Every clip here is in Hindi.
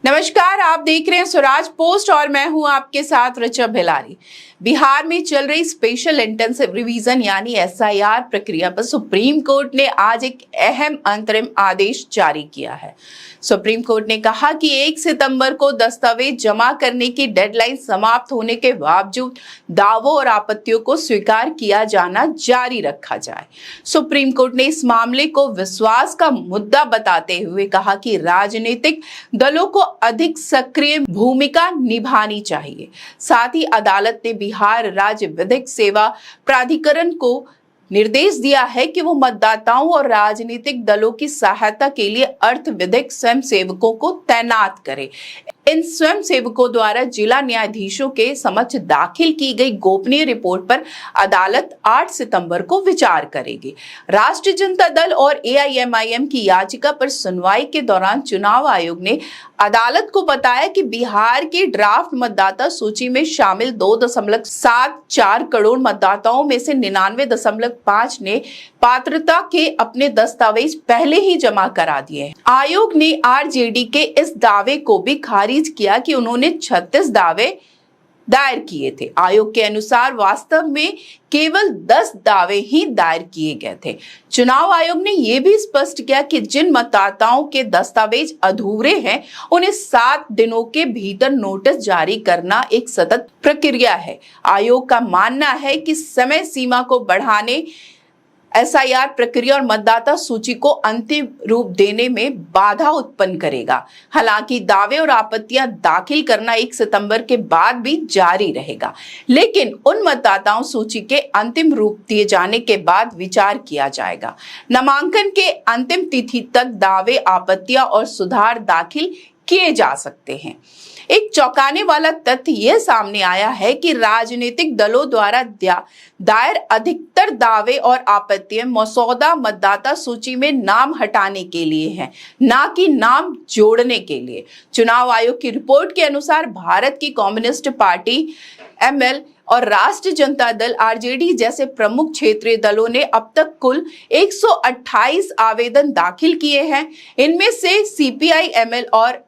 नमस्कार, आप देख रहे हैं स्वराज पोस्ट और मैं हूं आपके साथ ऋचा भिलारी। बिहार में चल रही स्पेशल इंटेंसिव रिवीजन यानी एसआईआर प्रक्रिया पर सुप्रीम कोर्ट ने आज एक अहम अंतरिम आदेश जारी किया है। सुप्रीम कोर्ट ने कहा कि 1 सितंबर को दस्तावेज जमा करने की डेडलाइन समाप्त होने के बावजूद दावों और आपत्तियों को स्वीकार किया जाना जारी रखा जाए। सुप्रीम कोर्ट ने इस मामले को विश्वास का मुद्दा बताते हुए कहा कि राजनीतिक दलों को अधिक सक्रिय भूमिका निभानी चाहिए। साथ ही अदालत ने बिहार राज्य विधिक सेवा प्राधिकरण को निर्देश दिया है कि वो मतदाताओं और राजनीतिक दलों की सहायता के लिए अर्थ विधिक स्वयंसेवकों को तैनात करे। इन स्वयंसेवकों द्वारा जिला न्यायाधीशों के समक्ष दाखिल की गई गोपनीय रिपोर्ट पर अदालत 8 सितंबर को विचार करेगी। राष्ट्रीय जनता दल और एआईएमआईएम की याचिका पर सुनवाई के दौरान चुनाव आयोग ने अदालत को बताया कि बिहार के ड्राफ्ट मतदाता सूची में शामिल 2.74 करोड़ मतदाताओं में से 99.5 ने पात्रता के अपने दस्तावेज पहले ही जमा करा दिए हैं। आयोग ने आरजेडी के इस दावे को भी खारिज किया कि उन्होंने 36 दावे दायर किए थे। आयोग के अनुसार वास्तव में केवल 10 दावे ही दायर किए गए थे। चुनाव आयोग ने यह भी स्पष्ट किया कि जिन मतदाताओं के दस्तावेज अधूरे हैं उन्हें 7 दिनों के भीतर नोटिस जारी करना एक सतत प्रक्रिया है। आयोग का मानना है कि समय सीमा को बढ़ाने एसआईआर प्रक्रिया और मतदाता सूची को अंतिम रूप देने में बाधा उत्पन्न करेगा। हालांकि दावे और आपत्तियां दाखिल करना 1 सितंबर के बाद भी जारी रहेगा, लेकिन उन मतदाताओं सूची के अंतिम रूप दिए जाने के बाद विचार किया जाएगा। नामांकन के अंतिम तिथि तक दावे, आपत्तियां और सुधार दाखिल किए जा सकते हैं। एक चौंकाने वाला तथ्य यह सामने आया है कि राजनीतिक दलों द्वारा दायर अधिकतर दावे और आपत्तियां मसौदा मतदाता सूची में नाम हटाने के लिए हैं, ना कि नाम जोड़ने के लिए। चुनाव आयोग की रिपोर्ट के अनुसार भारत की कम्युनिस्ट पार्टी एमएल और राष्ट्रीय जनता दल आरजेडी जैसे प्रमुख क्षेत्रीय दलों ने अब तक कुल 128 आवेदन दाखिल किए हैं। इनमें से सीपीआई एमएल और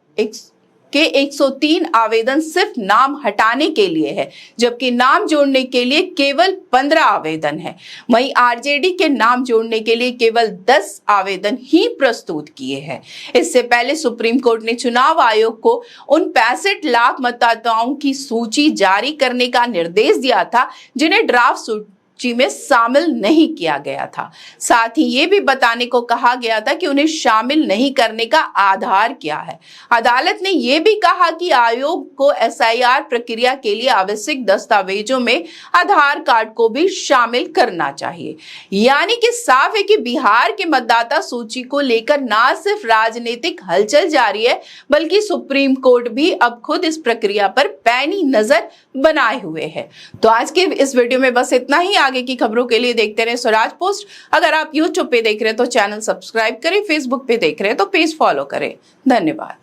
के 103 आवेदन सिर्फ नाम हटाने के लिए है, जबकि नाम जोड़ने के लिए केवल 15 आवेदन है। वहीं आरजेडी के नाम जोड़ने के लिए केवल 10 आवेदन ही प्रस्तुत किए हैं। इससे पहले सुप्रीम कोर्ट ने चुनाव आयोग को उन 65 लाख मतदाताओं की सूची जारी करने का निर्देश दिया था जिन्हें ड्राफ्ट सूची में शामिल नहीं किया गया था। साथ ही ये भी बताने को कहा गया था कि उन्हें शामिल नहीं करने का आधार क्या है। अदालत ने यह भी कहा कि आयोग को एसआईआर प्रक्रिया के लिए आवश्यक दस्तावेजों में आधार कार्ड को भी शामिल करना चाहिए। यानी कि साफ है कि बिहार के मतदाता सूची को लेकर ना सिर्फ राजनीतिक हलचल जारी है, बल्कि सुप्रीम कोर्ट भी अब खुद इस प्रक्रिया पर पैनी नजर बनाए हुए है। तो आज के इस वीडियो में बस इतना ही। आगे की खबरों के लिए देखते रहे स्वराज पोस्ट। अगर आप YouTube पे देख रहे हैं तो चैनल सब्सक्राइब करें, फेसबुक पे देख रहे हैं तो पेज फॉलो करें। धन्यवाद।